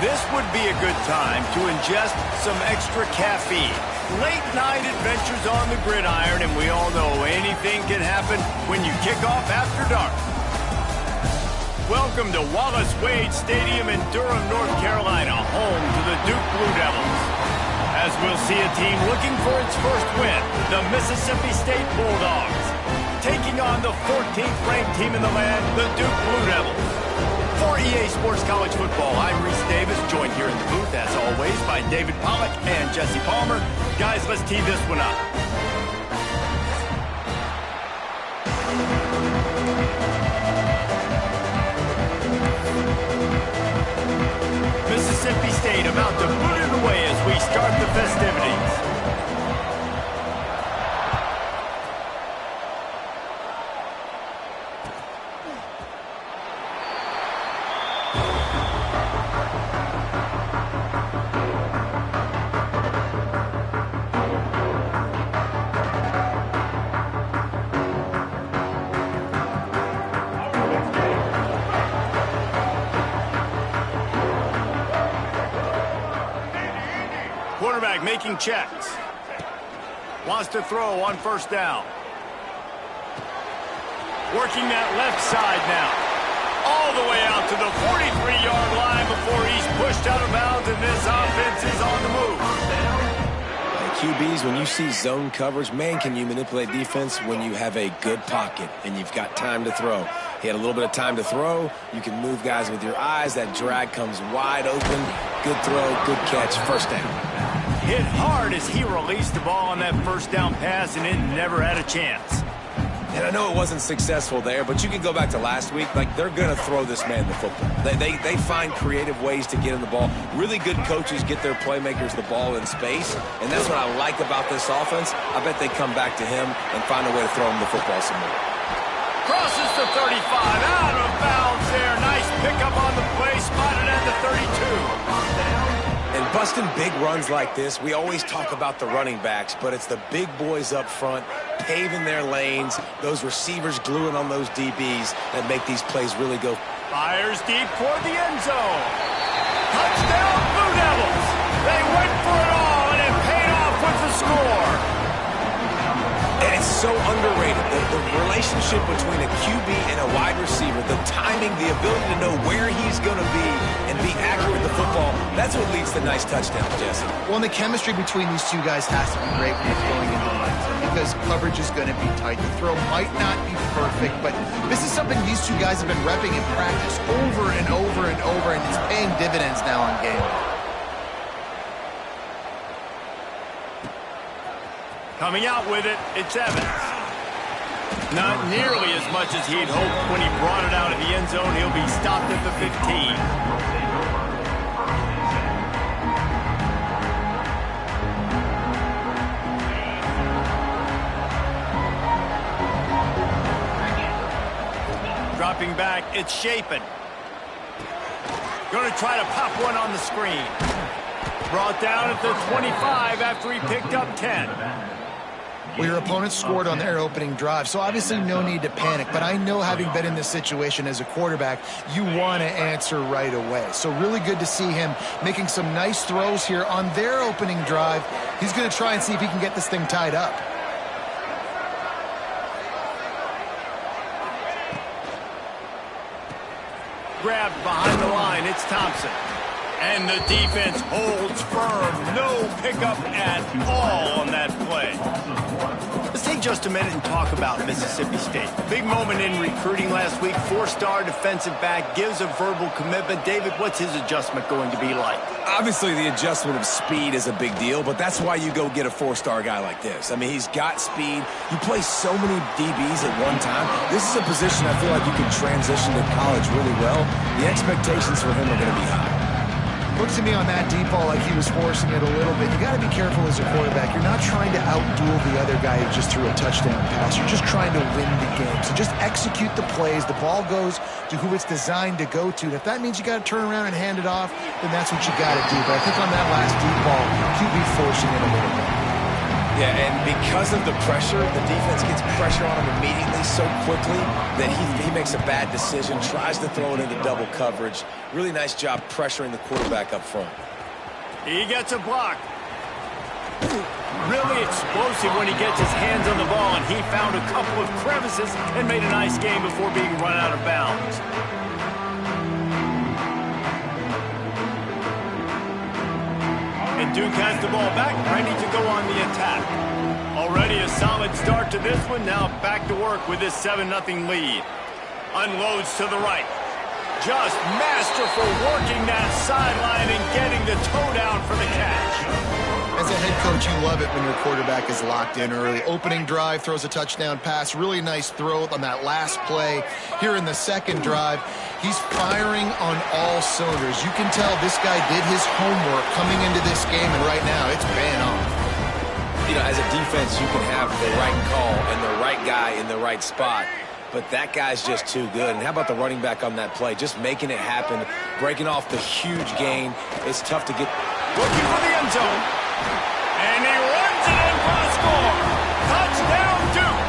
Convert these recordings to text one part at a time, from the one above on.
This would be a good time to ingest some extra caffeine. Late night adventures on the gridiron, and we all know anything can happen when you kick off after dark. Welcome to Wallace Wade Stadium in Durham, North Carolina, home to the Duke Blue Devils. As we'll see a team looking for its first win, the Mississippi State Bulldogs, taking on the 14th ranked team in the land, the Duke Blue Devils. For EA Sports College Football, I'm Reese Davis, joined here in the booth, as always, by David Pollack and Jesse Palmer. Guys, let's tee this one up. Mississippi State about to put it away as we start the festivities. Quarterback making checks. Wants to throw on first down. Working that left side now. All the way out to the 43-yard line before he's pushed out of bounds, and this offense is on the move. QBs, when you see zone coverage, man, can you manipulate defense when you have a good pocket and you've got time to throw. He had a little bit of time to throw. You can move guys with your eyes. That drag comes wide open. Good throw, good catch, first down. Hit hard as he released the ball on that first down pass, and it never had a chance. And I know it wasn't successful there, but you can go back to last week. Like, they're going to throw this man the football. They find creative ways to get in the ball. Really good coaches get their playmakers the ball in space, and that's what I like about this offense. I bet they come back to him and find a way to throw him the football some more. Crosses the 35, out of bounds there. Nice pickup on the play, spotted at the 32. And busting big runs like this, we always talk about the running backs, but it's the big boys up front, paving their lanes, those receivers gluing on those DBs that make these plays really go. Fires deep toward the end zone. Touchdown, Blue Devils. They went for it all, and it paid off with the score. And it's so underrated. The relationship between a QB and a wide receiver, the timing, the ability to know where he's going to be and be accurate with the football, that's what leads to nice touchdowns, Jesse. Well, and the chemistry between these two guys has to be great when you're throwing into the red zone because coverage is going to be tight. The throw might not be perfect, but this is something these two guys have been repping in practice over and over and over, and it's paying dividends now on game. Coming out with it, it's Evans. Not nearly as much as he'd hoped when he brought it out of the end zone. He'll be stopped at the 15. Dropping back, it's Chapin. Going to try to pop one on the screen. Brought down at the 25 after he picked up 10. Well, your opponent scored on their opening drive, so obviously no need to panic. But I know, having been in this situation as a quarterback, you want to answer right away. So really good to see him making some nice throws here on their opening drive. He's going to try and see if he can get this thing tied up. Grabbed behind the line, it's Thompson. And the defense holds firm. No pickup at all on that play. Let's take just a minute and talk about Mississippi State. Big moment in recruiting last week. Four-star defensive back gives a verbal commitment. David, what's his adjustment going to be like? Obviously, the adjustment of speed is a big deal, but that's why you go get a four-star guy like this. I mean, he's got speed. You play so many DBs at one time. This is a position I feel like you can transition to college really well. The expectations for him are going to be high. Looks to me on that deep ball like he was forcing it a little bit. You got to be careful as a quarterback. You're not trying to outduel the other guy who just threw a touchdown pass. You're just trying to win the game. So just execute the plays. The ball goes to who it's designed to go to. And if that means you got to turn around and hand it off, then that's what you got to do. But I think on that last deep ball, QB forcing it a little bit. Yeah, and because of the pressure, the defense gets pressure on him immediately so quickly that he makes a bad decision, tries to throw it into double coverage. Really nice job pressuring the quarterback up front. He gets a block. Really explosive when he gets his hands on the ball, and he found a couple of crevices and made a nice game before being run out of bounds. And Duke has the ball back, ready to go on the attack. Already a solid start to this one. Now back to work with this 7-0 lead. Unloads to the right. Just masterful working that sideline and getting the toe down for the catch. As a head coach, you love it when your quarterback is locked in early. Opening drive, throws a touchdown pass. Really nice throw on that last play. Here in the second drive, he's firing on all cylinders. You can tell this guy did his homework coming into this game, and right now it's paying off. You know, as a defense, you can have the right call and the right guy in the right spot, but that guy's just too good. And how about the running back on that play? Just making it happen, breaking off the huge gain. It's tough to get. Looking for the end zone. And he runs it in for the score. Touchdown, Duke.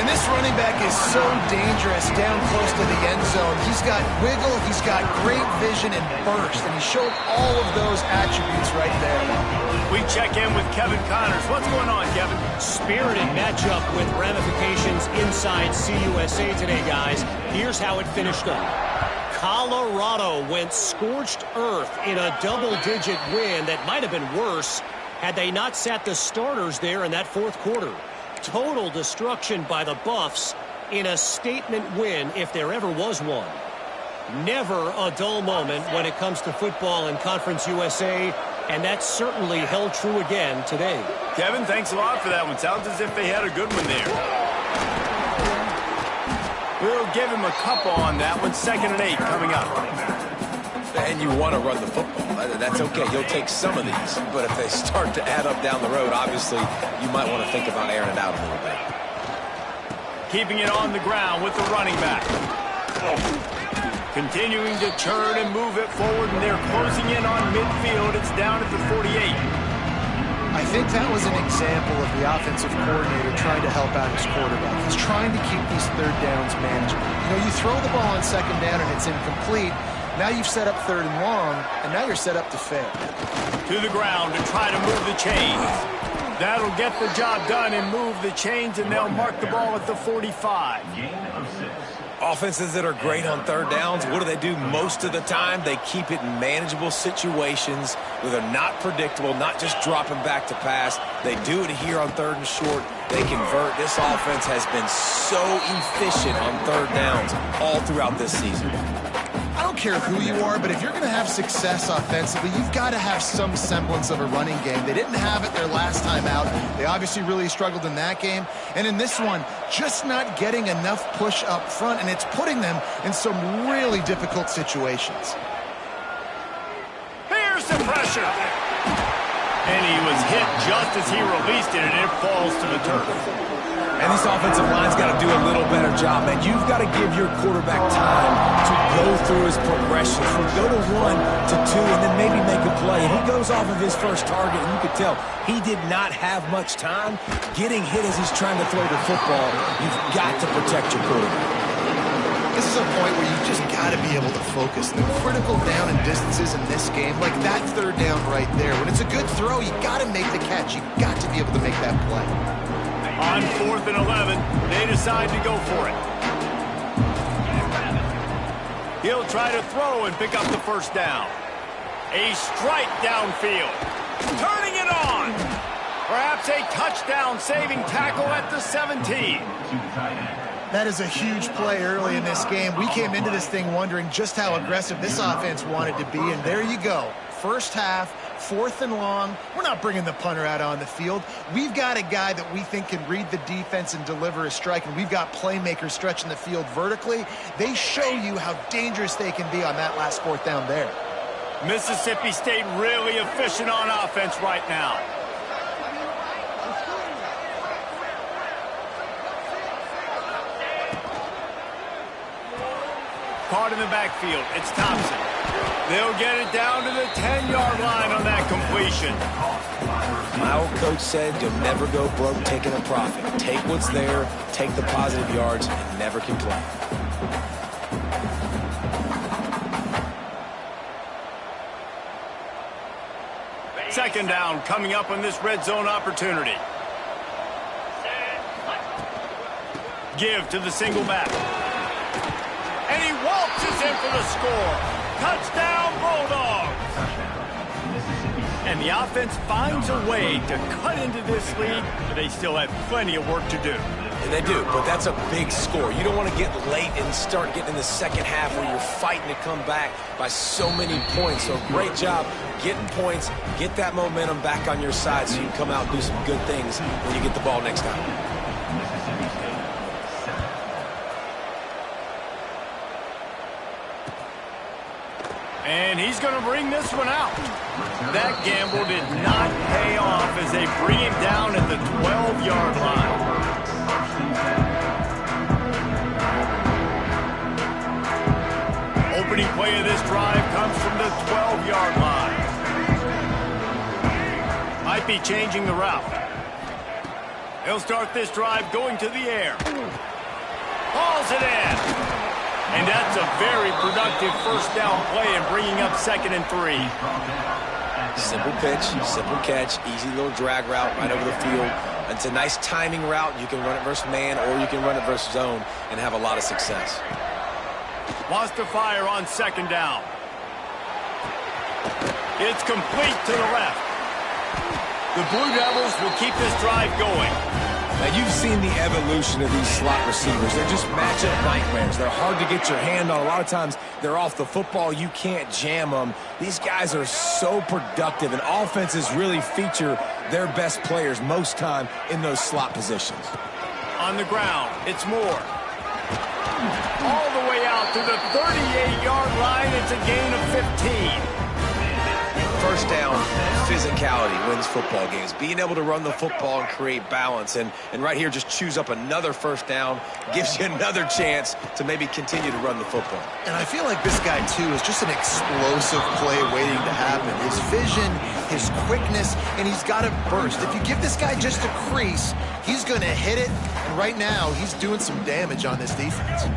And this running back is so dangerous down close to the end zone. He's got wiggle, he's got great vision and burst, and he showed all of those attributes right there. We check in with Kevin Connors. What's going on, Kevin? Spirited matchup with ramifications inside CUSA today, guys. Here's how it finished up. Colorado went scorched earth in a double-digit win that might have been worse had they not sat the starters there in that fourth quarter. Total destruction by the Buffs in a statement win if there ever was one. Never a dull moment when it comes to football in Conference USA, and that certainly held true again today. Kevin, thanks a lot for that one. Sounds as if they had a good one there. We'll give him a couple on that one. 2nd and 8 coming up. And you want to run the football. That's okay. You'll take some of these. But if they start to add up down the road, obviously, you might want to think about airing it out a little bit. Keeping it on the ground with the running back. Continuing to turn and move it forward, and they're closing in on midfield. It's down at the 48. I think that was an example of the offensive coordinator trying to help out his quarterback. He's trying to keep these third downs manageable. You know, you throw the ball on 2nd down and it's incomplete. Now you've set up 3rd and long, and now you're set up to fail. To the ground to try to move the chains. That'll get the job done and move the chains, and they'll mark the ball at the 45. Offenses that are great on 3rd downs, what do? Most of the time, they keep it in manageable situations where they're not predictable, not just dropping back to pass. They do it here on 3rd and short. They convert. This offense has been so efficient on 3rd downs all throughout this season. I don't care who you are, but if you're going to have success offensively, you've got to have some semblance of a running game. They didn't have it their last time out. They obviously really struggled in that game. And in this one, just not getting enough push up front, and it's putting them in some really difficult situations. Here's the pressure. And he was hit just as he released it, and it falls to the turf. And this offensive line's got to do a little better job, man. You've got to give your quarterback time to go through his progressions. From go to 1 to 2 and then maybe make a play. And he goes off of his first target, and you could tell he did not have much time getting hit as he's trying to throw the football. You've got to protect your quarterback. This is a point where you just got to be able to focus. The critical down and distances in this game, like that 3rd down right there. When it's a good throw, you got to make the catch. You got to be able to make that play. On 4th and 11, they decide to go for it. He'll try to throw and pick up the 1st down. A strike downfield. Turning it on. Perhaps a touchdown-saving tackle at the 17. That is a huge play early in this game. We came into this thing wondering just how aggressive this offense wanted to be, and there you go. First half, 4th and long. We're not bringing the punter out on the field. We've got a guy that we think can read the defense and deliver a strike, and we've got playmakers stretching the field vertically. They show you how dangerous they can be on that last 4th down there. Mississippi State really efficient on offense right now. Caught in the backfield. It's Thompson. They'll get it down to the 10-yard line on that completion. My old coach said you'll never go broke taking a profit. Take what's there, take the positive yards, and never complain. Second down coming up on this red zone opportunity. Give to the single back. And he waltzes in for the score. Touchdown, Bulldogs. And the offense finds a way to cut into this lead, but they still have plenty of work to do. And they do, but that's a big score. You don't want to get late and start getting in the second half where you're fighting to come back by so many points. So great job getting points, get that momentum back on your side so you can come out and do some good things when you get the ball next time. And he's going to bring this one out. That gamble did not pay off as they bring him down at the 12-yard line. Opening play of this drive comes from the 12-yard line. Might be changing the route. He'll start this drive going to the air. Hauls it in. And that's a very productive first down play and bringing up 2nd and 3. Simple pitch, simple catch, easy little drag route right over the field. It's a nice timing route. You can run it versus man or you can run it versus zone and have a lot of success. Wants to fire on 2nd down. It's complete to the left. The Blue Devils will keep this drive going. Now, you've seen the evolution of these slot receivers. They're just matchup nightmares. They're hard to get your hand on. A lot of times, they're off the football. You can't jam them. These guys are so productive, and offenses really feature their best players most time in those slot positions. On the ground, it's Moore. All the way out to the 38-yard line. It's a gain of 15. First down, physicality wins football games. Being able to run the football and create balance. And right here, just choose up another first down. Gives you another chance to maybe continue to run the football. And I feel like this guy, too, is just an explosive play waiting to happen. His vision, his quickness, and he's got a burst. If you give this guy just a crease, he's going to hit it. And right now, he's doing some damage on this defense.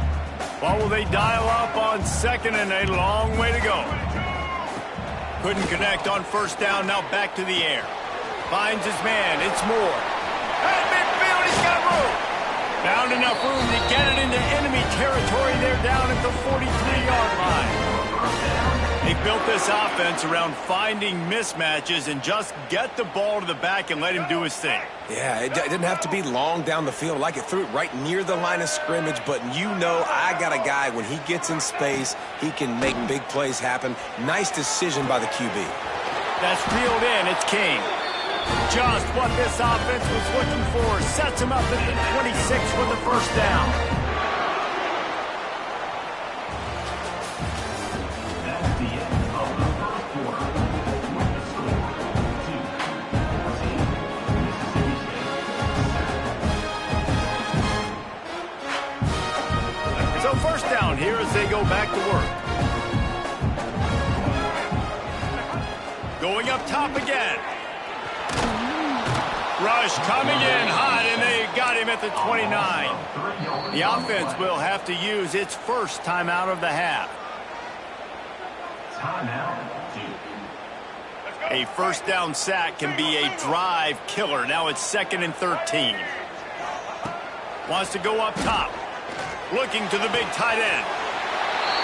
Well, will they dial up on 2nd and a long way to go? Couldn't connect on first down, now back to the air. Finds his man, it's Moore. At midfield, he's got room. Found enough room to get it into enemy territory. They're down at the 43-yard line. They built this offense around finding mismatches and just get the ball to the back and let him do his thing. Yeah, it didn't have to be long down the field. Like it threw it right near the line of scrimmage, but you know I got a guy, when he gets in space, he can make big plays happen. Nice decision by the QB. That's reeled in. It's King. Just what this offense was looking for. Sets him up at the 26 for the first down. So first down here as they go back to work. Going up top again. Rush coming in hot, and they got him at the 29. The offense will have to use its first timeout of the half. A first down sack can be a drive killer. Now it's 2nd and 13. Wants to go up top. Looking to the big tight end.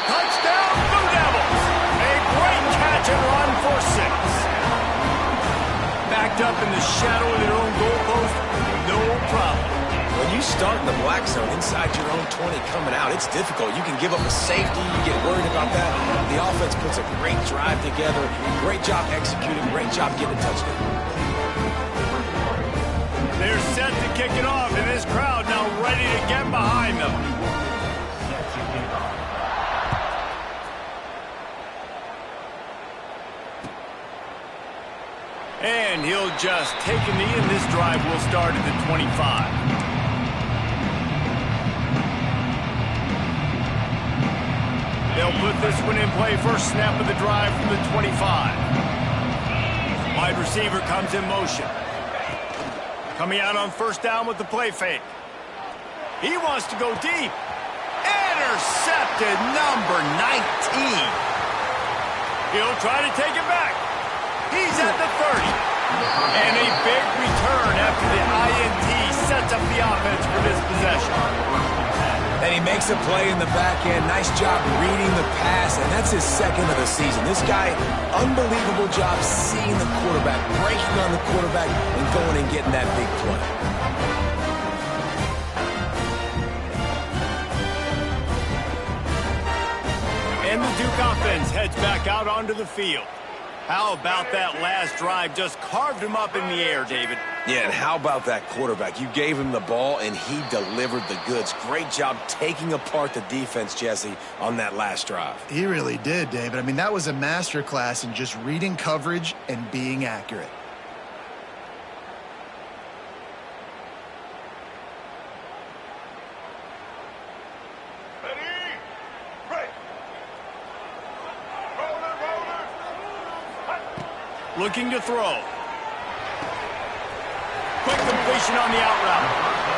Touchdown, Blue Devils! A great catch and run for 6. Backed up in the shadow of their own goalpost, no problem. When you start in the black zone inside your own 20 coming out, it's difficult. You can give up a safety. You get worried about that. The offense puts a great drive together. Great job executing. Great job getting a touchdown. They're set to kick it off, and this crowd now ready to get behind them. And he'll just take a knee, and this drive will start at the 25. They'll put this one in play. First snap of the drive from the 25. Wide receiver comes in motion. Coming out on first down with the play fake. He wants to go deep. Intercepted, number 19. He'll try to take it back. He's at the 30. And a big return after the INT sets up the offense for this possession. And he makes a play in the back end. Nice job reading the pass, and that's his second of the season. This guy, unbelievable job seeing the quarterback, breaking on the quarterback, and going and getting that big play. And the Duke offense heads back out onto the field. How about that last drive? Just carved him up in the air, David. Yeah, and how about that quarterback? You gave him the ball, and he delivered the goods. Great job taking apart the defense, Jesse, on that last drive. He really did, David. I mean, that was a masterclass in just reading coverage and being accurate. Looking to throw. Quick completion on the out route.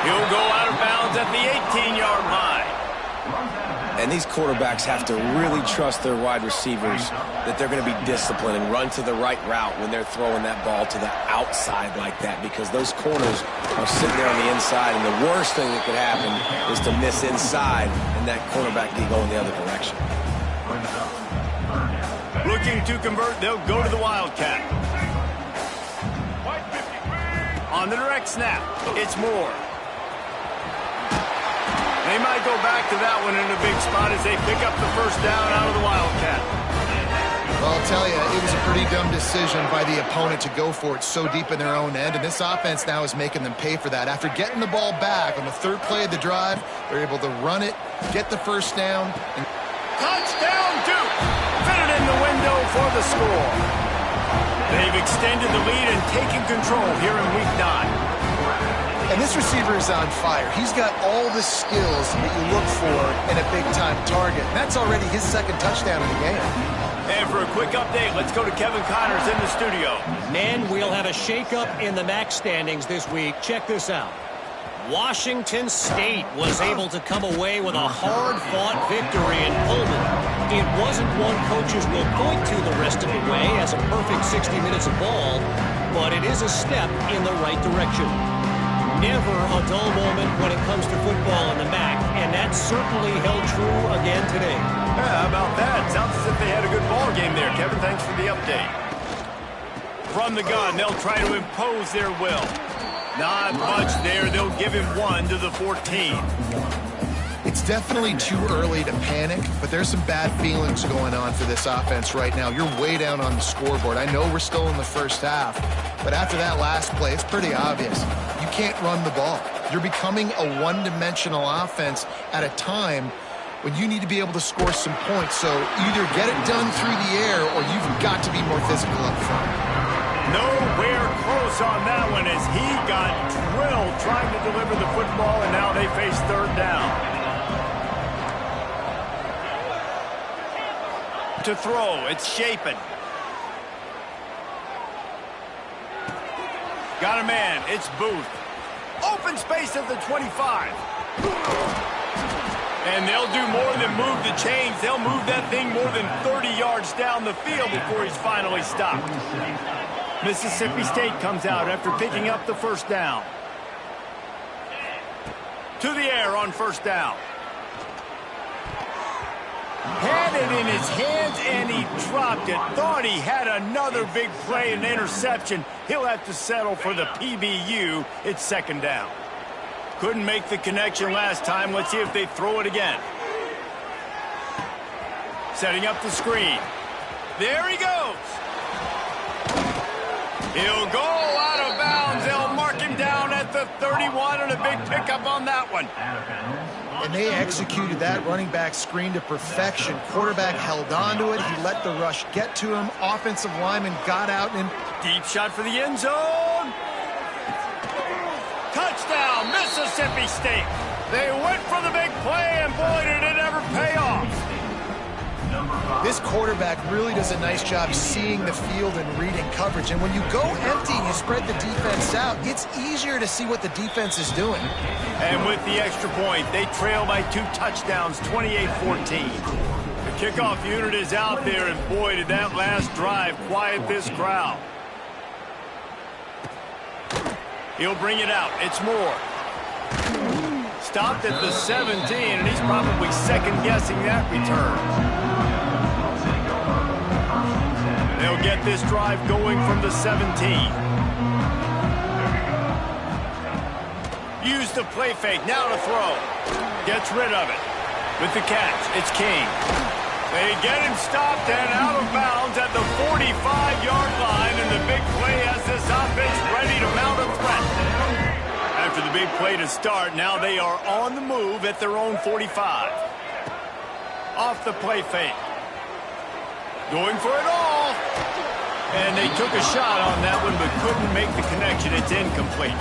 He'll go out of bounds at the 18-yard line. And these quarterbacks have to really trust their wide receivers that they're going to be disciplined and run to the right route when they're throwing that ball to the outside like that, because those corners are sitting there on the inside, and the worst thing that could happen is to miss inside and that cornerback be going the other direction. Looking to convert, they'll go to the Wildcat. On the direct snap, it's Moore. They might go back to that one in a big spot as they pick up the first down out of the Wildcat. Well, I'll tell you, it was a pretty dumb decision by the opponent to go for it so deep in their own end, and this offense now is making them pay for that. After getting the ball back on the third play of the drive, they're able to run it, get the first down, and Touchdown, Duke! Fitted in the window for the score. They've extended the lead and taken control here in Week 9. And this receiver is on fire. He's got all the skills that you look for in a big-time target. And that's already his second touchdown in the game. And for a quick update, let's go to Kevin Connors in the studio. Men, we'll have a shakeup in the MAC standings this week. Check this out. Washington State was able to come away with a hard-fought victory in Pullman. It wasn't one coaches will point to the rest of the way as a perfect 60 minutes of ball, but it is a step in the right direction. Never a dull moment when it comes to football in the MAC, and that certainly held true again today. Yeah, how about that? Sounds as if they had a good ball game there. Kevin, thanks for the update. From the gun, they'll try to impose their will. Not much there. They'll give him 1 to the 14. It's definitely too early to panic, but there's some bad feelings going on for this offense right now. You're way down on the scoreboard. I know we're still in the first half, but after that last play, it's pretty obvious. You can't run the ball. You're becoming a one-dimensional offense at a time when you need to be able to score some points. So either get it done through the air or you've got to be more physical up front. Nowhere close on that one as he got drilled trying to deliver the football, and now they face third down. To throw, it's Shapen. Got a man, it's Booth. Open space at the 25. And they'll do more than move the chains. They'll move that thing more than 30 yards down the field before he's finally stopped. Mississippi State comes out after picking up the first down. To the air on first down. Had it in his hands and he dropped it. Thought he had another big play and interception. He'll have to settle for the PBU. It's second down. Couldn't make the connection last time. Let's see if they throw it again. Setting up the screen. There he goes. He'll go out of bounds. They'll mark him down at the 31 and a big pickup on that one. And they executed that running back screen to perfection. Quarterback held on to it. He let the rush get to him. Offensive lineman got out and deep shot for the end zone. Touchdown, Mississippi State. They went for the big play, and boy, did it ever pay off. This quarterback really does a nice job seeing the field and reading coverage. And when you go empty and you spread the defense out, it's easier to see what the defense is doing. And with the extra point, they trail by 2 touchdowns, 28-14. The kickoff unit is out there, and boy, did that last drive quiet this crowd. He'll bring it out. It's Moore. Stopped at the 17, and he's probably second-guessing that return. They'll get this drive going from the 17. Use the play fake. Now to throw. Gets rid of it. With the catch, it's King. They get him stopped and out of bounds at the 45-yard line, and the big play has this offense ready to mount a threat. After the big play to start, now they are on the move at their own 45. Off the play fake. Going for it all. And they took a shot on that one, but couldn't make the connection. It's incomplete.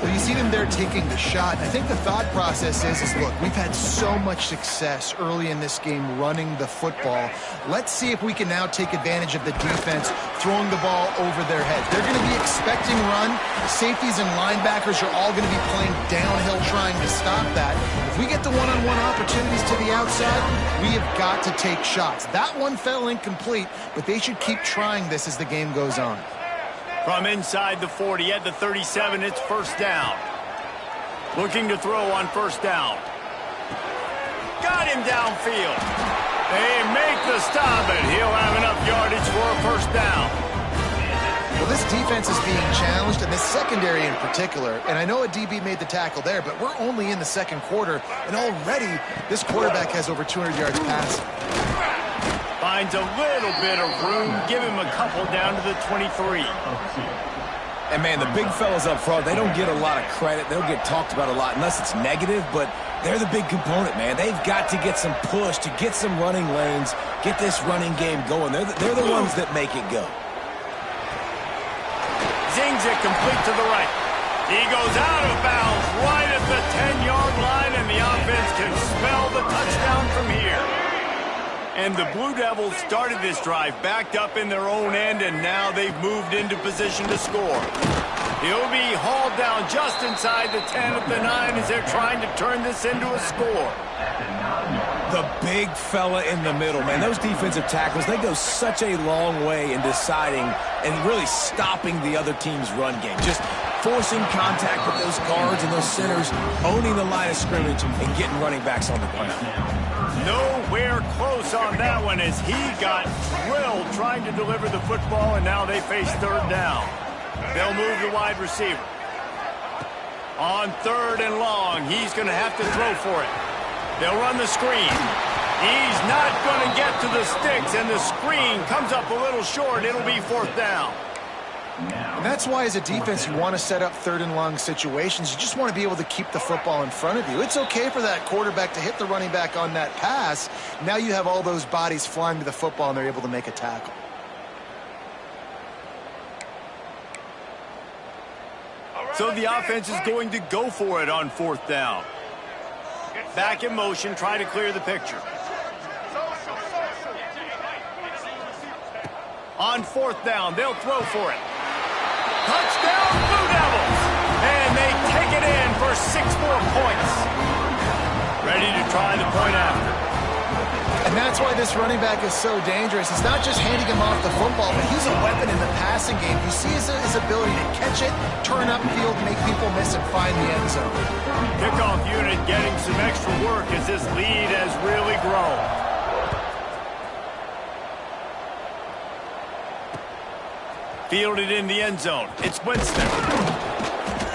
Well, you see them there taking the shot. I think the thought process is look, we've had so much success early in this game running the football. Let's see if we can now take advantage of the defense throwing the ball over their heads. They're going to be expecting run. Safeties and linebackers are all going to be playing downhill trying to stop that. If we get the one-on-one opportunities to the outside, we have got to take shots. That one fell incomplete, but they should keep trying this as the game goes on. From inside the 40 at the 37, it's first down. Looking to throw on first down. Got him downfield. They make the stop, and he'll have enough yardage for a first down. Well, this defense is being challenged, and this secondary in particular. And I know a DB made the tackle there, but we're only in the second quarter, and already this quarterback has over 200 yards passing. Finds a little bit of room. Give him a couple down to the 23. And, man, the big fellas up front, they don't get a lot of credit. They don't get talked about a lot unless it's negative, but they're the big component, man. They've got to get some push, to get some running lanes, get this running game going. They're the ones that make it go. Zings it complete to the right. He goes out of bounds right at the 10-yard line, and the offense can spell the touchdown from here. And the Blue Devils started this drive backed up in their own end, and now they've moved into position to score. He'll be hauled down just inside the 10 at the 9 as they're trying to turn this into a score. The big fella in the middle, man. Those defensive tackles, they go such a long way in deciding and really stopping the other team's run game. Just forcing contact with those guards and those centers, owning the line of scrimmage and getting running backs on the ground. Nowhere close on that one as he got drilled trying to deliver the football, and now they face third down. They'll move the wide receiver. On third and long, he's going to have to throw for it. They'll run the screen. He's not going to get to the sticks, and the screen comes up a little short. It'll be fourth down. And that's why as a defense you want to set up third and long situations. You just want to be able to keep the football in front of you. It's okay for that quarterback to hit the running back on that pass. Now you have all those bodies flying to the football and they're able to make a tackle. So the offense is going to go for it on fourth down. Back in motion, try to clear the picture. On fourth down, they'll throw for it. Touchdown, Blue Devils! And they take it in for 6 more points. Ready to try the point after. And that's why this running back is so dangerous. It's not just handing him off the football, but he's a weapon in the passing game. You see his ability to catch it, turn upfield, make people miss, and find the end zone. Kickoff unit getting some extra work as this lead has really grown. Fielded in the end zone. It's Winston.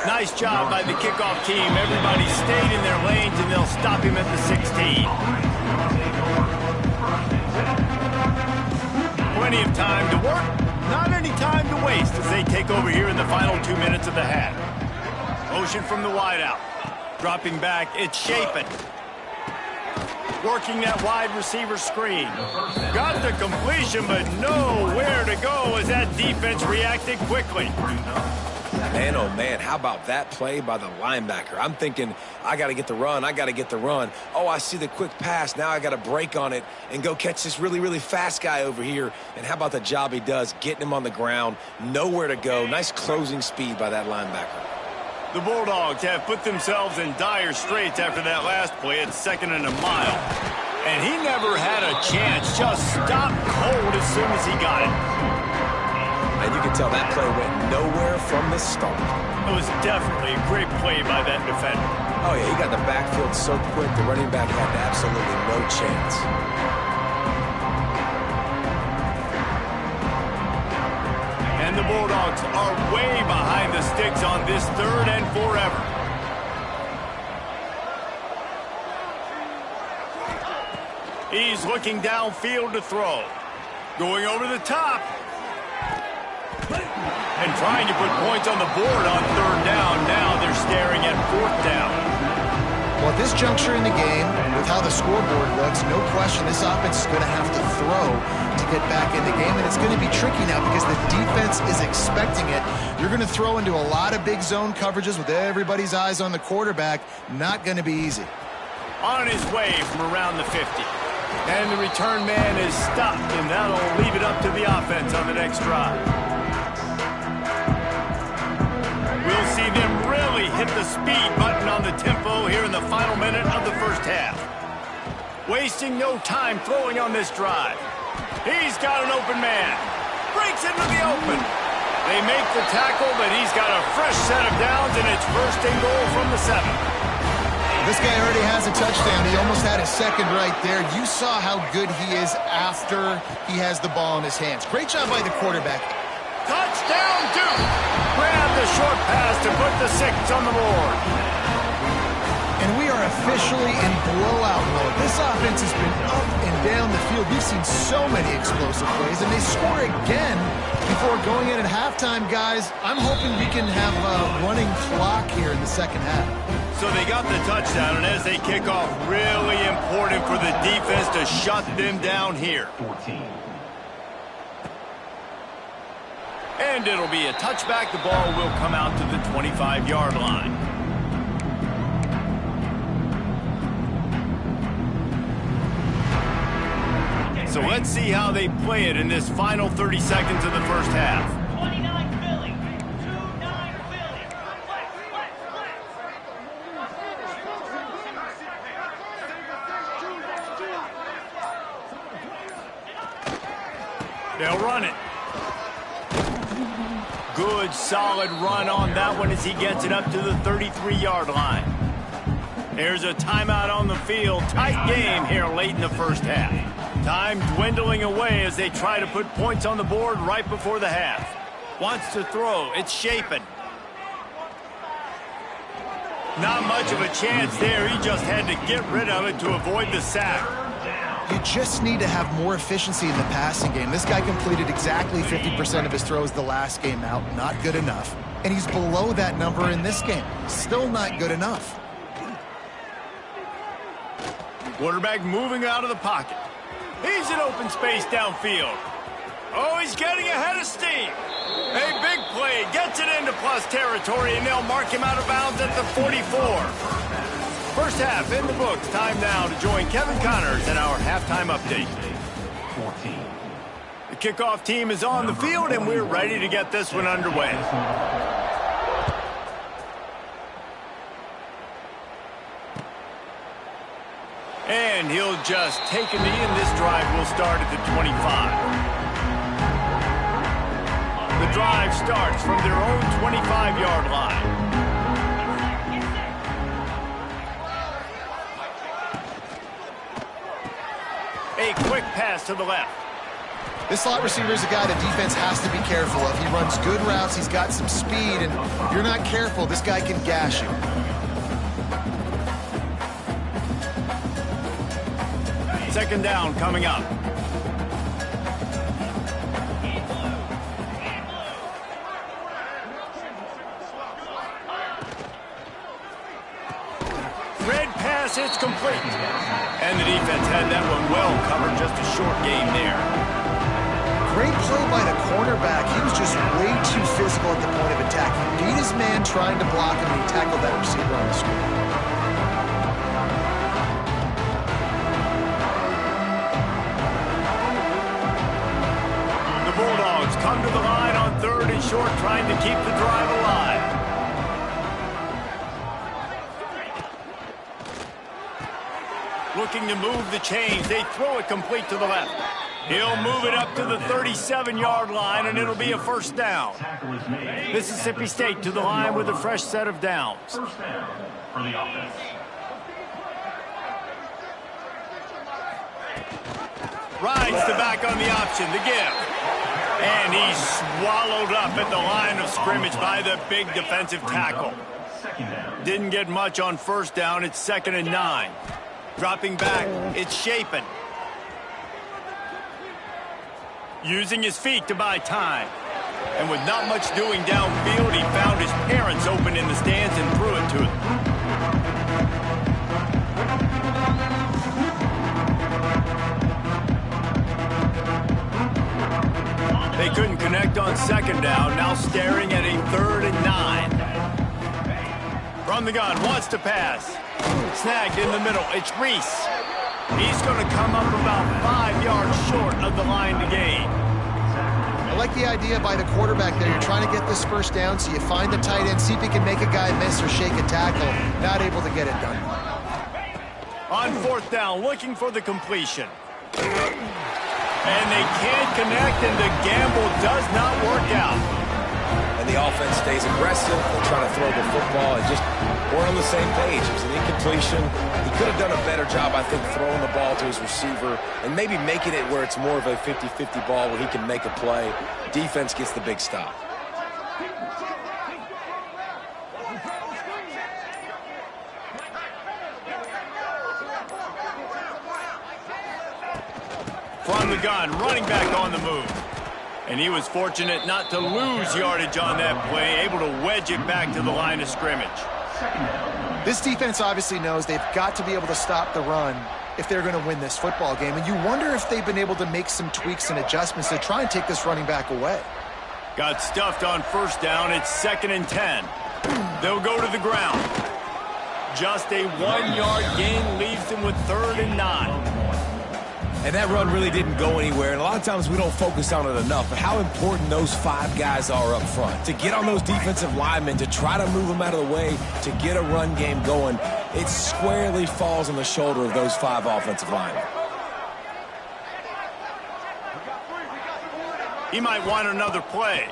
Nice job by the kickoff team. Everybody stayed in their lanes, and they'll stop him at the 16. Plenty of time to work. Not any time to waste as they take over here in the final 2 minutes of the half. Motion from the wideout. Dropping back, it's Chapin. Working that wide receiver screen. Got the completion, but nowhere to go as that defense reacted quickly. Man, oh man, how about that play by the linebacker? I'm thinking, I got to get the run, Oh, I see the quick pass. Now I got to break on it and go catch this really, really fast guy over here. And how about the job he does, getting him on the ground, nowhere to go. Nice closing speed by that linebacker. The Bulldogs have put themselves in dire straits after that last play at 2nd and a mile. And he never had a chance, just stopped cold as soon as he got it. And you can tell that play went nowhere from the start. It was definitely a great play by that defender. Oh, yeah, he got the backfield so quick, the running back had absolutely no chance. And the Bulldogs are way behind the sticks on this 3rd and forever. He's looking downfield to throw. Going over the top. And trying to put points on the board on 3rd down. Now they're staring at 4th down. Well, at this juncture in the game, with how the scoreboard looks, no question this offense is going to have to throw to get back in the game. And it's going to be tricky now because the defense is expecting it. You're going to throw into a lot of big zone coverages with everybody's eyes on the quarterback. Not going to be easy. On his way from around the 50. And the return man is stopped, and that'll leave it up to the offense on the next drive. We'll see them really hit the speed button on the tempo here in the final minute of the first half. Wasting no time throwing on this drive. He's got an open man. Breaks into the open. They make the tackle, but he's got a fresh set of downs, and it's 1st and goal from the 7. This guy already has a touchdown. He almost had his 2nd right there. You saw how good he is after he has the ball in his hands. Great job by the quarterback. Touchdown, Duke! Grab the short pass to put the 6 on the board. And we are officially in blowout mode. This offense has been up and down the field. We've seen so many explosive plays, and they score again before going in at halftime, guys. I'm hoping we can have a running clock here in the 2nd half. So they got the touchdown, and as they kick off, really important for the defense to shut them down here. 14. And it'll be a touchback. The ball will come out to the 25-yard line. So let's see how they play it in this final 30 seconds of the first half. 29 Philly. 2-9 Philly. They'll run it. Good, solid run on that one as he gets it up to the 33-yard line. There's a timeout on the field. Tight game here late in the first half. Time dwindling away as they try to put points on the board right before the half. Wants to throw. It's shaping. Not much of a chance there. He just had to get rid of it to avoid the sack. You just need to have more efficiency in the passing game. This guy completed exactly 50% of his throws the last game out. Not good enough. And he's below that number in this game. Still not good enough. Quarterback moving out of the pocket. He's in open space downfield. Oh, he's getting ahead of steam. A big play. Gets it into plus territory, and they'll mark him out of bounds at the 44. First half in the books. Time now to join Kevin Connors in our halftime update. 14. The kickoff team is on the field, and we're ready to get this one underway. And he'll just take a knee, and this drive will start at the 25. The drive starts from their own 25-yard line. A quick pass to the left. This slot receiver is a guy the defense has to be careful of. He runs good routes. He's got some speed, and if you're not careful, this guy can gash you. Second down coming up. Red pass, it's complete. And the defense had that one well covered, just a short gain there. Great play by the cornerback. He was just way too physical at the point of attack. He beat his man trying to block him, and he tackled that receiver on the screen. The Bulldogs come to the line on 3rd and short, trying to keep the drive alive. Looking to move the chains. They throw it complete to the left. He'll move it up to the 37-yard line, and it'll be a first down. Mississippi State to the line with a fresh set of downs. First down for the offense. Rides the back on the option, the give. And he's swallowed up at the line of scrimmage by the big defensive tackle. Didn't get much on first down. It's 2nd and 9. Dropping back, it's Shapen. Using his feet to buy time. And with not much doing downfield, he found his parents open in the stands and threw it to them. They couldn't connect on 2nd down, now staring at a 3rd and 9. From the gun, wants to pass. Snagged in the middle, it's Reese. He's going to come up about 5 yards short of the line to gain. I like the idea by the quarterback there. You're trying to get this first down, so you find the tight end, see if he can make a guy miss or shake a tackle. Not able to get it done. On 4th down, looking for the completion. And they can't connect, and the gamble does not work out. And the offense stays aggressive. They're trying to throw the football and just weren't on the same page. It was an incompletion. He could have done a better job, I think, throwing the ball to his receiver and maybe making it where it's more of a 50-50 ball where he can make a play. Defense gets the big stop. From the gun, running back on the move. And he was fortunate not to lose yardage on that play, able to wedge it back to the line of scrimmage. This defense obviously knows they've got to be able to stop the run if they're going to win this football game. And you wonder if they've been able to make some tweaks and adjustments to try and take this running back away. Got stuffed on first down. It's 2nd and 10. They'll go to the ground. Just a 1-yard gain leaves them with 3rd and 9. And that run really didn't go anywhere. And a lot of times we don't focus on it enough. But how important those 5 guys are up front. To get on those defensive linemen, to try to move them out of the way, to get a run game going, it squarely falls on the shoulder of those 5 offensive linemen. He might want another play.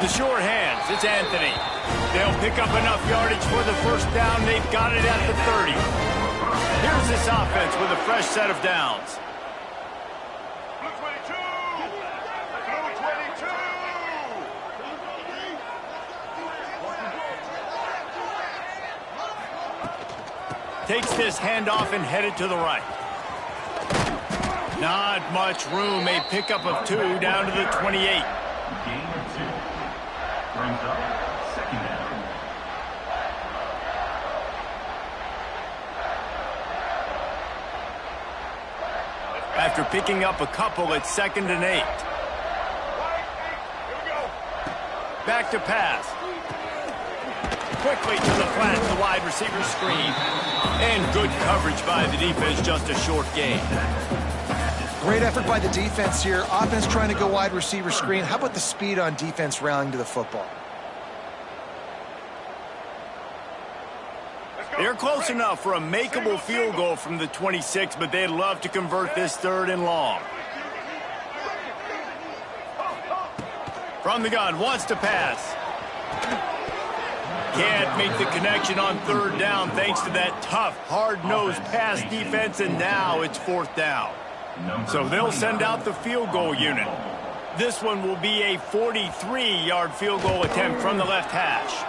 The short hands, it's Anthony. They'll pick up enough yardage for the first down. They've got it at the 30. Here's this offense with a fresh set of downs. Takes this handoff and headed to the right. Not much room. A pickup of 2 down to the 28. Gain of 2. Brings up 2nd down. After picking up a couple, it's 2nd and 8. Back to pass. Quickly to the flat, the wide receiver screen. And good coverage by the defense, just a short gain. Great effort by the defense here. Offense trying to go wide receiver screen. How about the speed on defense rallying to the football? They're close enough for a makeable field goal from the 26, but they'd love to convert this 3rd and long. From the gun, wants to pass. Can't make the connection on 3rd down thanks to that tough, hard-nosed pass defense, and now it's 4th down. So they'll send out the field goal unit. This one will be a 43-yard field goal attempt from the left hash.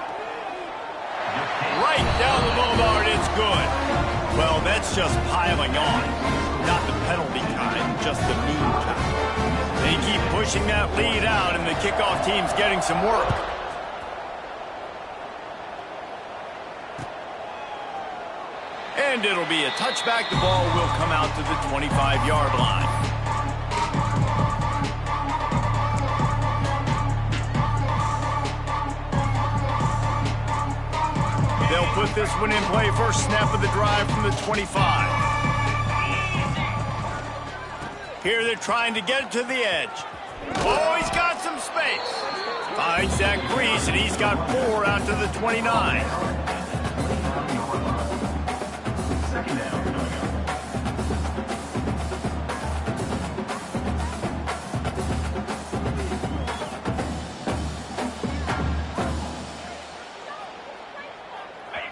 Right down the boulevard, it's good. Well, that's just piling on. Not the penalty kind, just the mean kind. They keep pushing that lead out, and the kickoff team's getting some work. And it'll be a touchback. The ball will come out to the 25-yard line. They'll put this one in play first snap of the drive from the 25. Here they're trying to get it to the edge. Oh, he's got some space. Finds that crease, and he's got 4 out to the 29. Second down coming up.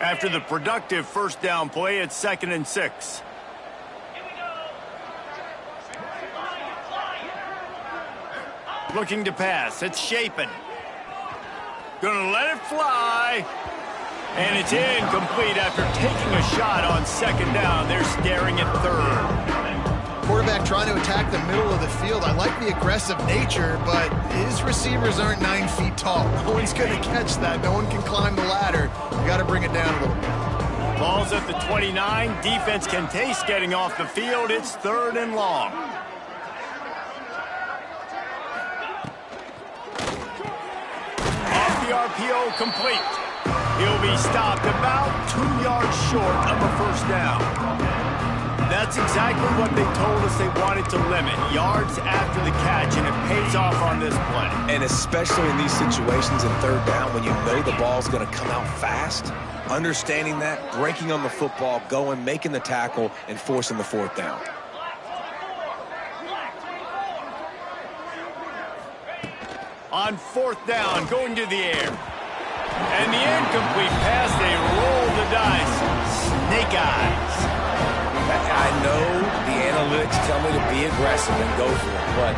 After the productive first down play, it's 2nd and 6. Looking to pass. It's Shapen. Gonna let it fly. And it's incomplete after taking a shot on 2nd down. They're staring at 3rd. Quarterback trying to attack the middle of the field. I like the aggressive nature, but his receivers aren't 9 feet tall. No one's going to catch that. No one can climb the ladder. You got to bring it down a little bit. Ball's at the 29. Defense can taste getting off the field. It's 3rd and long. Off the RPO, complete. He'll be stopped about 2 yards short of a first down. That's exactly what they told us they wanted to limit. Yards after the catch, and it pays off on this play. And especially in these situations in 3rd down when you know the ball's going to come out fast, understanding that, breaking on the football, going, making the tackle, and forcing the 4th down. On 4th down, going to the air. And the incomplete pass, they roll the dice. Snake eyes. I know the analytics tell me to be aggressive and go for it, but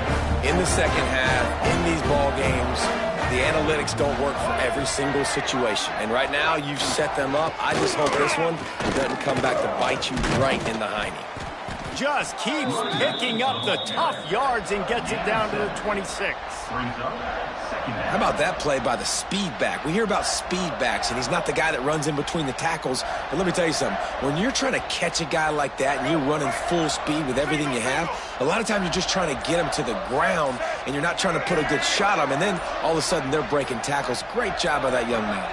in the second half, in these ball games, the analytics don't work for every single situation. And right now, you've set them up. I just hope this one doesn't come back to bite you right in the hiney. Just keeps picking up the tough yards and gets it down to the 26. How about that play by the speed back? We hear about speed backs, and he's not the guy that runs in between the tackles. But let me tell you something. When you're trying to catch a guy like that and you're running full speed with everything you have, a lot of times you're just trying to get him to the ground, and you're not trying to put a good shot on him. And then all of a sudden they're breaking tackles. Great job by that young man.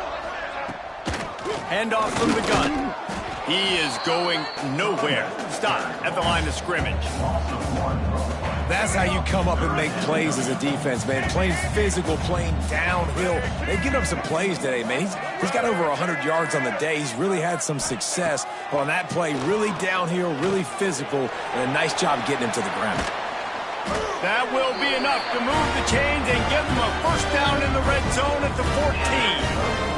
Handoff from the gun. He is going nowhere. Stop at the line of scrimmage. That's how you come up and make plays as a defense, man. Playing physical, playing downhill. They've given up some plays today, man. He's got over 100 yards on the day. He's really had some success on that play. Really downhill, really physical, and a nice job getting him to the ground. That will be enough to move the chains and give them a first down in the red zone at the 14.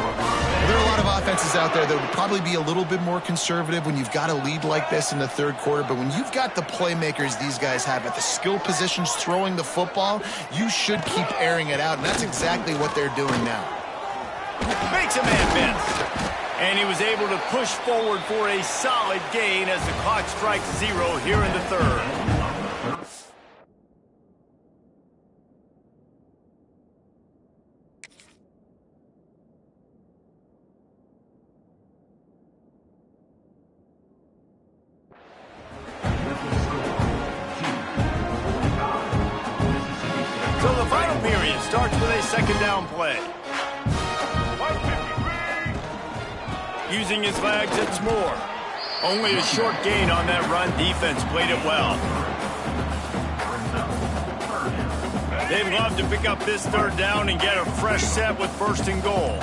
There are a lot of offenses out there that would probably be a little bit more conservative when you've got a lead like this in the 3rd quarter, but when you've got the playmakers these guys have at the skill positions throwing the football, you should keep airing it out, and that's exactly what they're doing now. Makes a man miss. And he was able to push forward for a solid gain as the clock strikes 0 here in the 3rd. So the final period starts with a 2nd down play. Using his legs, it's Moore. Only a short gain on that run. Defense played it well. They'd love to pick up this 3rd down and get a fresh set with 1st and goal.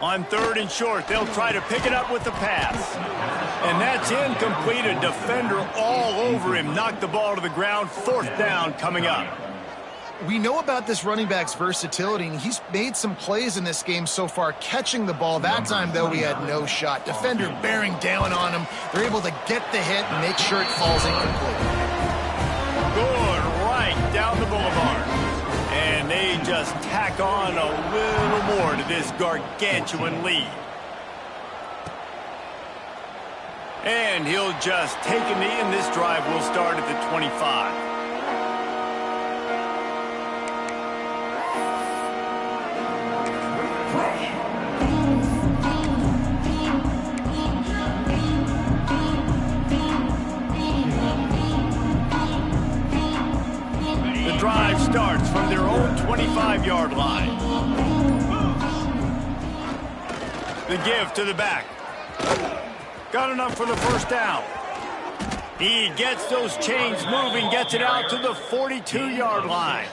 On 3rd and short, they'll try to pick it up with the pass. And that's incomplete. A defender all over him. Knocked the ball to the ground. 4th down coming up. We know about this running back's versatility, and he's made some plays in this game so far, catching the ball. That time, though, he had no shot. Defender bearing down on him. They're able to get the hit and make sure it falls incomplete. Going right down the boulevard. And they just tack on a little more to this gargantuan lead. And he'll just take a knee, and this drive will start at the 25. The drive starts 5-yard line. The give to the back. Got enough for the first down. He gets those chains moving, gets it out to the 42-yard line.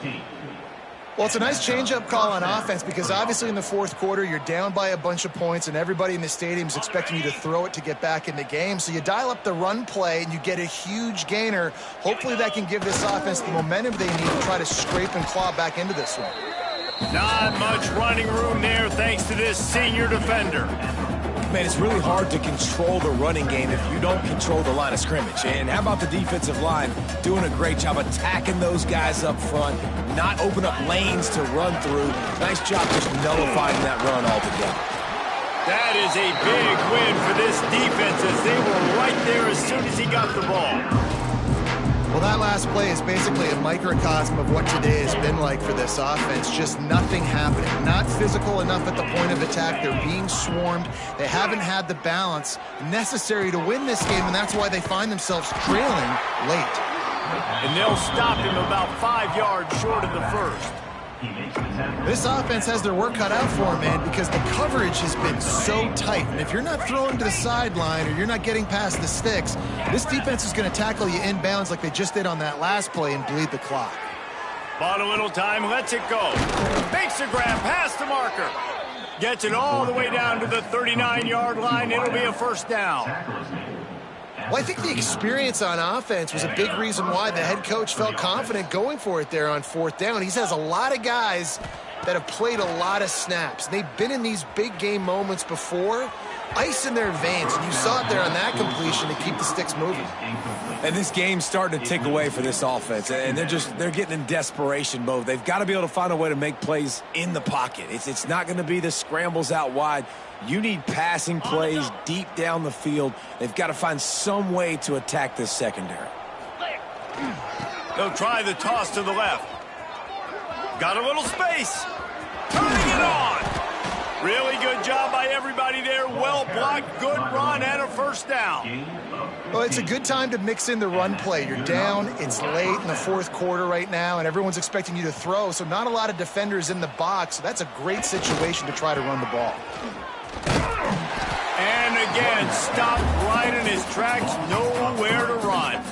Well, it's a nice change-up call on offense because obviously in the fourth quarter, you're down by a bunch of points and everybody in the stadium is expecting you to throw it to get back in the game. So you dial up the run play and you get a huge gainer. Hopefully that can give this offense the momentum they need to try to scrape and claw back into this one. Not much running room there thanks to this senior defender. Man, it's really hard to control the running game if you don't control the line of scrimmage. And how about the defensive line doing a great job attacking those guys up front, not open up lanes to run through. Nice job just nullifying that run altogether. That is a big win for this defense as they were right there as soon as he got the ball. Well, that last play is basically a microcosm of what today has been like for this offense. Just nothing happening. Not physical enough at the point of attack. They're being swarmed. They haven't had the balance necessary to win this game, and that's why they find themselves trailing late. And they'll stop him about 5 yards short of the first. This offense has their work cut out for them, man, because the coverage has been so tight. And if you're not throwing to the sideline or you're not getting past the sticks, this defense is going to tackle you inbounds like they just did on that last play and bleed the clock. Bought a little time, lets it go. Makes a grab past the marker. Gets it all the way down to the 39-yard line. It'll be a first down. Well, I think the experience on offense was a big reason why the head coach felt confident going for it there on fourth down. He has a lot of guys that have played a lot of snaps. They've been in these big game moments before. Ice in their veins, and you saw it there on that completion to keep the sticks moving. And this game's starting to tick away for this offense, and they're getting in desperation mode. They've got to be able to find a way to make plays in the pocket. It's not going to be the scrambles out wide. You need passing plays deep down the field. They've got to find some way to attack this secondary. They'll try the toss to the left. Got a little space. Turning it on. Really good job by everybody there. Well blocked, good run, and a first down. Well, it's a good time to mix in the run play. You're down, it's late in the fourth quarter right now, and everyone's expecting you to throw, so not a lot of defenders in the box. So that's a great situation to try to run the ball. And again, stopped right in his tracks, nowhere to run.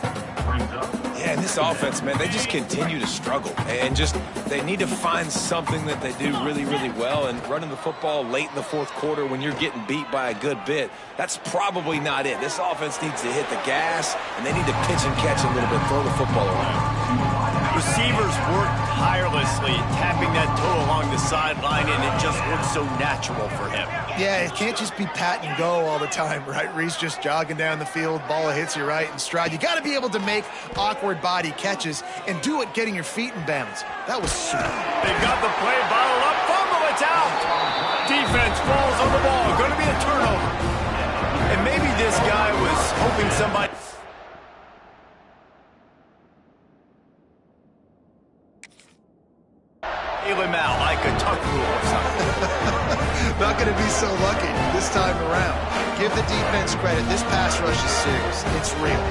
Yeah, and this offense, man, they just continue to struggle. And they need to find something that they do really, really well. And running the football late in the fourth quarter when you're getting beat by a good bit, that's probably not it. This offense needs to hit the gas, and they need to pitch and catch a little bit, throw the football around. Receivers work tirelessly, tapping that toe along the sideline, and it just looks so natural for him. Yeah, it can't just be pat and go all the time, right? Reese just jogging down the field, ball hits you right in stride. You got to be able to make awkward body catches and do it getting your feet in bounds. That was super. They've got the play bottled up, fumble, it's out. Defense falls on the ball, going to be a turnover. And maybe this guy was hoping somebody... Bail him out like a tuck rule or something. Not going to be so lucky this time around. Give the defense credit. This pass rush is serious. It's real.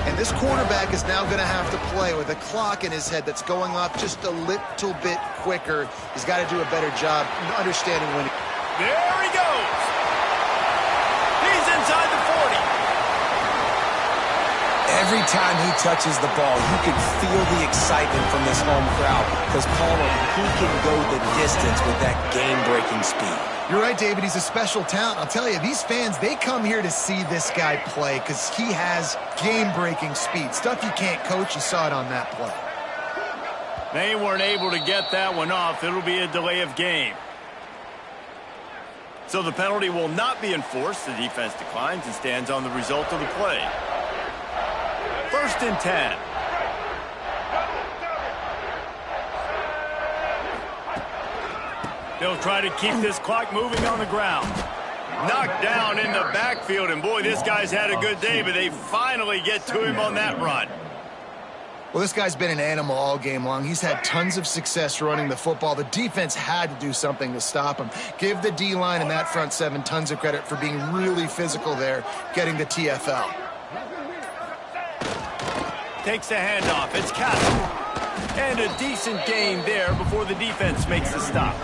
And this quarterback is now going to have to play with a clock in his head that's going off just a little bit quicker. He's got to do a better job understanding when. There he goes. He's inside the 40. Every time he touches the ball, you can feel the excitement from this home crowd because, Paula, he can go the distance with that game-breaking speed. You're right, David. He's a special talent. I'll tell you, these fans, they come here to see this guy play because he has game-breaking speed. Stuff you can't coach. You saw it on that play. They weren't able to get that one off. It'll be a delay of game. So the penalty will not be enforced. The defense declines and stands on the result of the play. 1st and 10. They'll try to keep this clock moving on the ground. Knocked down in the backfield, and boy, this guy's had a good day, but they finally get to him on that run. Well, this guy's been an animal all game long. He's had tons of success running the football. The defense had to do something to stop him. Give the D-line and that front seven tons of credit for being really physical there, getting the TFL. Takes the handoff. It's Castle. And a decent gain there before the defense makes the stop.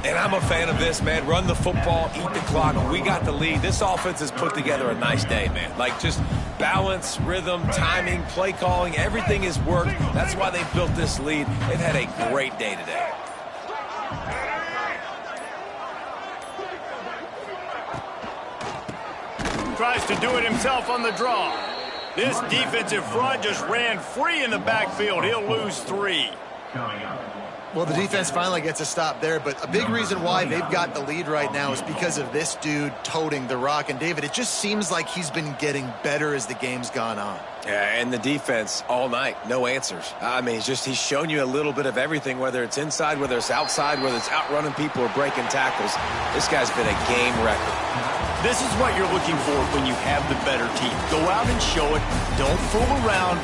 And I'm a fan of this, man. Run the football, eat the clock. We got the lead. This offense has put together a nice day, man. Like, just balance, rhythm, timing, play calling, everything has worked. That's why they built this lead. They've had a great day today. Tries to do it himself on the draw. This defensive front just ran free in the backfield. He'll lose 3. Coming up. Well, the defense finally gets a stop there, but a big reason why they've got the lead right now is because of this dude toting the rock. And, David, it just seems like he's been getting better as the game's gone on. Yeah, and the defense all night, no answers. I mean, he's shown you a little bit of everything, whether it's inside, whether it's outside, whether it's outrunning people or breaking tackles. This guy's been a game wrecker. This is what you're looking for when you have the better team. Go out and show it. Don't fool around.